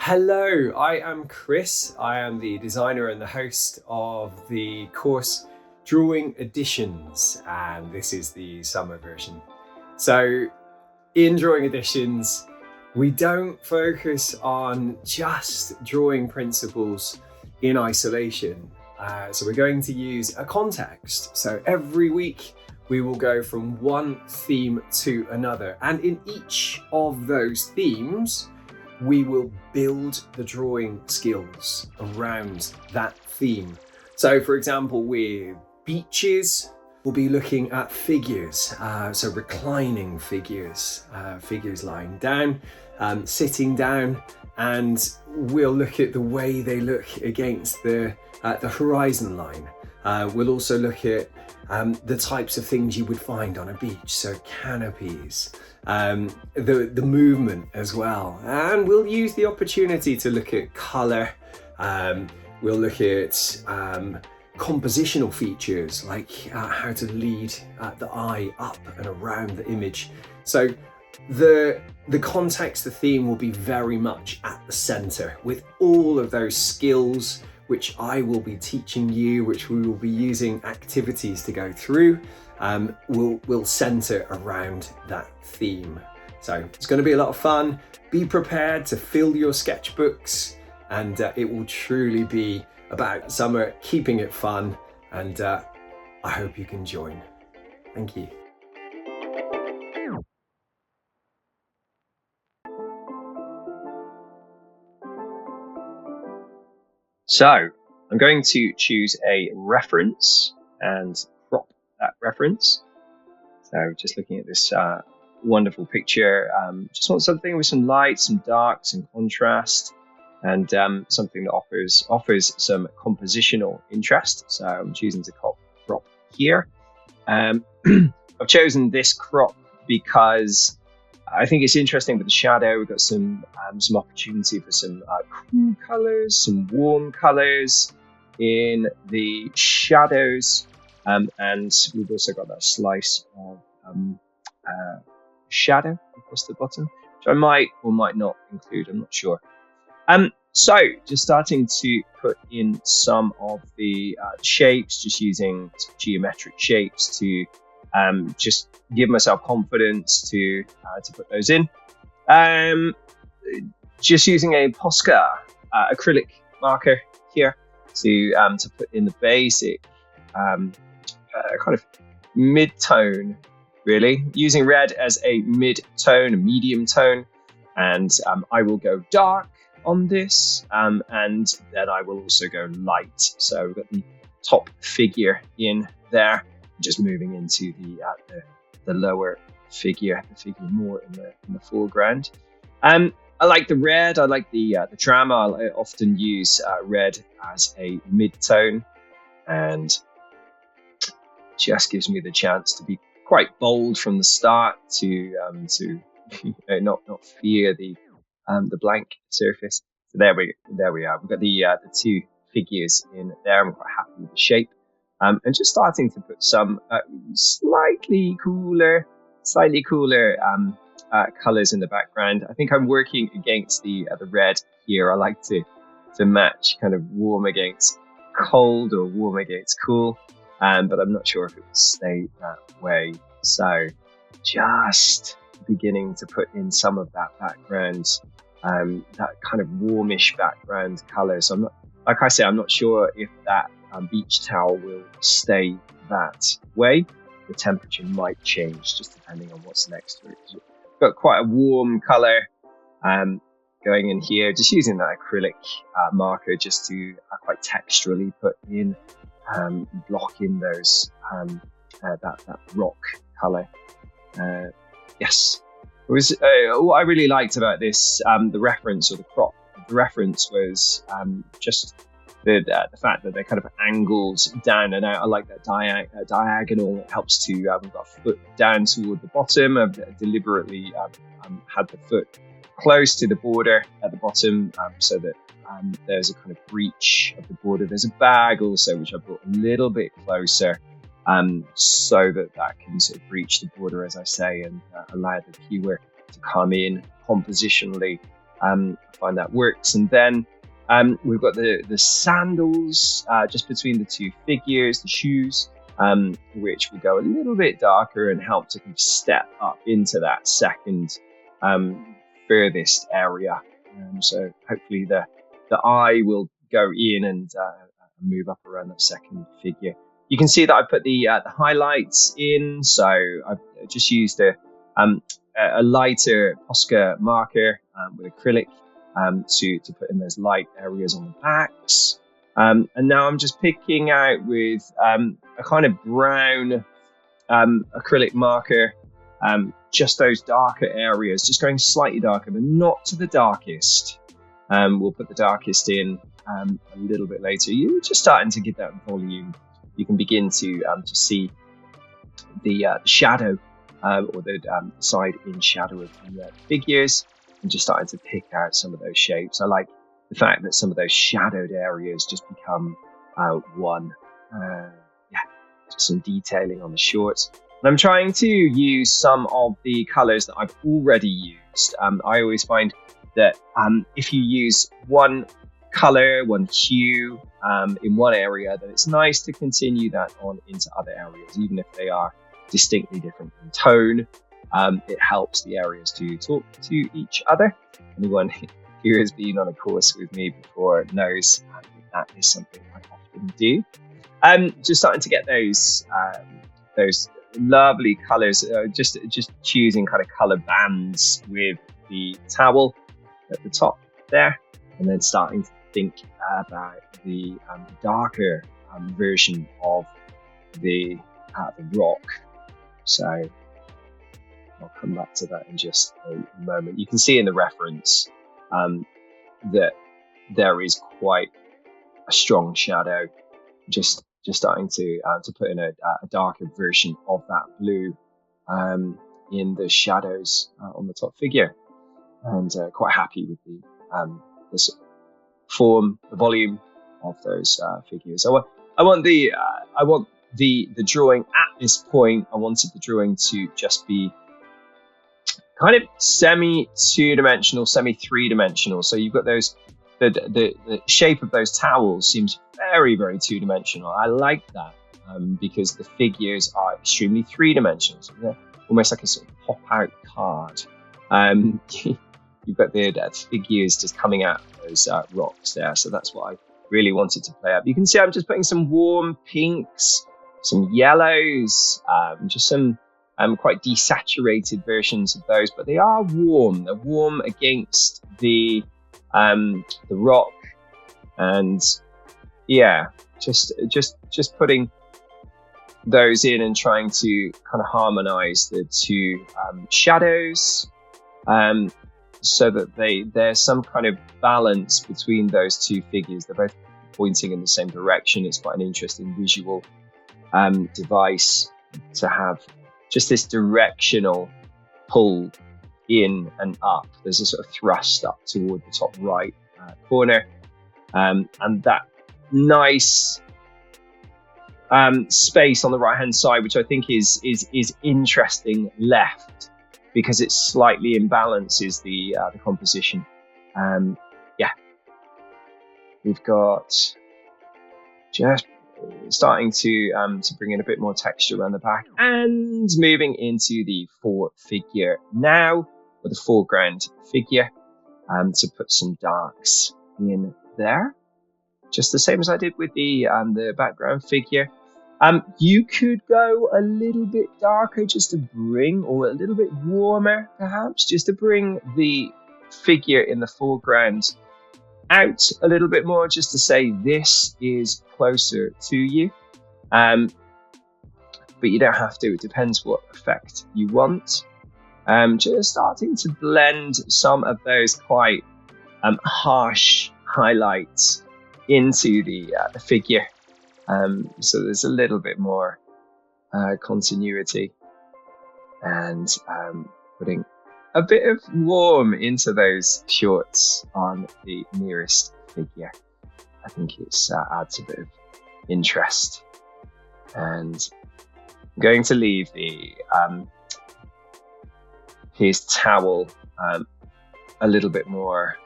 Hello, I am Chris. I am the designer and the host of the course Drawing Editions, and this is the summer version. So in Drawing Editions, we don't focus on just drawing principles in isolation. So we're going to use a context. So every week we will go from one theme to another, and in each of those themes, we will build the drawing skills around that theme. So for example, with beaches, we'll be looking at figures, so reclining figures, figures lying down, sitting down, and we'll look at the way they look against the horizon line. We'll also look at the types of things you would find on a beach, so canopies, the movement as well. And we'll use the opportunity to look at colour. We'll look at compositional features, like how to lead the eye up and around the image. So the context, the theme will be very much at the centre, with all of those skills which I will be teaching you, which we will be using activities to go through, will centre around that theme. So it's going to be a lot of fun. Be prepared to fill your sketchbooks, and it will truly be about summer, keeping it fun, and I hope you can join. Thank you. So I'm going to choose a reference and crop that reference. So just looking at this wonderful picture, just want something with some light, some dark, some contrast, and something that offers some compositional interest. So I'm choosing to crop here. I've chosen this crop because I think it's interesting with the shadow. We've got some opportunity for some cool colors, some warm colors in the shadows, and we've also got that slice of shadow across the bottom, which I might or might not include. I'm not sure. So just starting to put in some of the shapes, just using geometric shapes to just give myself confidence to put those in. Just using a Posca acrylic marker here to put in the basic kind of mid-tone, really. Using red as a mid-tone, a medium tone, and I will go dark on this, and then I will also go light. So we've got the top figure in there, just moving into the lower figure, the figure more in the foreground. I like the red. I like the drama. I often use red as a mid-tone, and just gives me the chance to be quite bold from the start to not fear the blank surface. So there we are. We've got the two figures in there. I'm quite happy with the shape. And just starting to put some slightly cooler colors in the background. I think I'm working against the red here. I like to match kind of warm against cold or warm against cool, but I'm not sure if it will stay that way. So just beginning to put in some of that background, that kind of warmish background color. So I'm not sure if that beach towel will stay that way. The temperature might change just depending on what's next to it. Got quite a warm color going in here, just using that acrylic marker just to quite texturally put in, block in those that rock color. Yes, it was what I really liked about this, the reference or the crop. The reference was just the fact that they're kind of angled down and out. I like that diagonal. It helps to, we've got a foot down toward the bottom. I've deliberately had the foot close to the border at the bottom, so that there's a kind of breach of the border. There's a bag also, which I brought a little bit closer, so that can sort of breach the border, as I say, and allow the viewer to come in compositionally I find that works. And then we've got the sandals just between the two figures, the shoes, which will go a little bit darker and help to kind of step up into that second furthest area. So hopefully the eye will go in and move up around that second figure. You can see that I put the highlights in, so I've just used a lighter Posca marker with acrylic to put in those light areas on the backs. And now I'm just picking out with a kind of brown acrylic marker, just those darker areas, just going slightly darker, but not to the darkest. We'll put the darkest in a little bit later. You're just starting to get that volume. You can begin to see the shadow or the side in shadow of the figures, and just starting to pick out some of those shapes. I like the fact that some of those shadowed areas just become one. Just some detailing on the shorts. And I'm trying to use some of the colors that I've already used. I always find that if you use one color, one hue in one area, then it's nice to continue that on into other areas, even if they are distinctly different in tone. It helps the areas to talk to each other. Anyone who has been on a course with me before knows that is something I often do. Just starting to get those lovely colors. Just choosing kind of color bands with the towel at the top there, and then starting to think about the darker version of the rock. So I'll come back to that in just a moment. You can see in the reference that there is quite a strong shadow. Just starting to put in a darker version of that blue in the shadows on the top figure, and quite happy with the form, the volume of those figures. I want the drawing at this point. I wanted the drawing to just be kind of semi 2-dimensional, semi 3-dimensional. So you've got those. The shape of those towels seems very, very 2-dimensional. I like that because the figures are extremely 3-dimensional. So they're almost like a sort of pop-out card. You've got the figures just coming out of those rocks there. So that's what I really wanted to play up. You can see I'm just putting some warm pinks, some yellows, just some quite desaturated versions of those, but they are warm. They're warm against the rock, and yeah, just putting those in and trying to kind of harmonize the two shadows, so that there's some kind of balance between those two figures. They're both pointing in the same direction. It's quite an interesting visual device to have just this directional pull in and up. There's a sort of thrust up toward the top right corner, and that nice space on the right hand side, which I think is interesting left, because it slightly imbalances the composition. We've got just starting to bring in a bit more texture around the back, and moving into the figure now, with the foreground figure, to put some darks in there, just the same as I did with the background figure. You could go a little bit darker just to bring, or a little bit warmer perhaps, just to bring the figure in the foreground out a little bit more, just to say this is closer to you. But you don't have to. It depends what effect you want. Just starting to blend some of those quite harsh highlights into the figure, so there's a little bit more continuity, and putting a bit of warm into those shorts on the nearest figure. I think it adds a bit of interest. And I'm going to leave the his towel a little bit more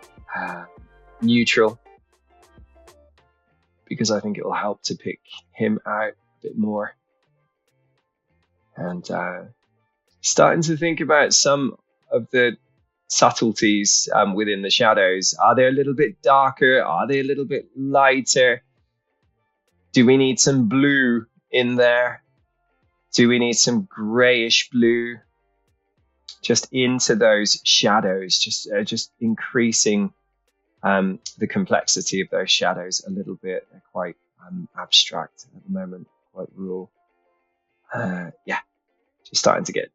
neutral, because I think it will help to pick him out a bit more. And starting to think about some of the subtleties within the shadows. Are they a little bit darker? Are they a little bit lighter? Do we need some blue in there? Do we need some grayish blue just into those shadows, just increasing the complexity of those shadows a little bit? They're quite abstract at the moment, quite raw. Just starting to get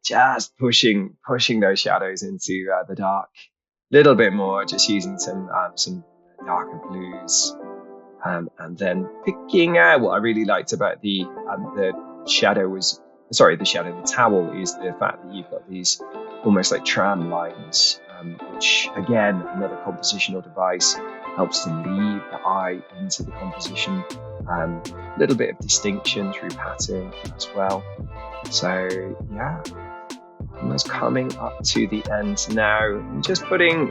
pushing those shadows into the dark a little bit more, just using some darker blues, and then picking out what I really liked about the towel is the fact that you've got these almost like tram lines, which again, another compositional device, helps to lead the eye into the composition. A little bit of distinction through pattern as well. So yeah, almost coming up to the end now. I'm just putting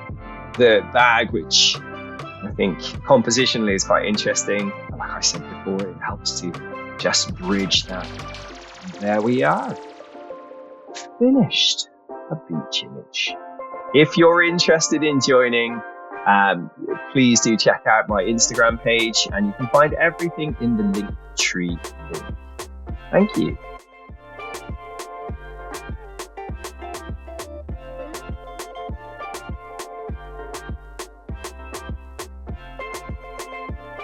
the bag, which I think compositionally is quite interesting. Like I said before, it helps to just bridge that. And there we are, finished a beach image. If you're interested in joining, please do check out my Instagram page, and you can find everything in the link tree. Thank you.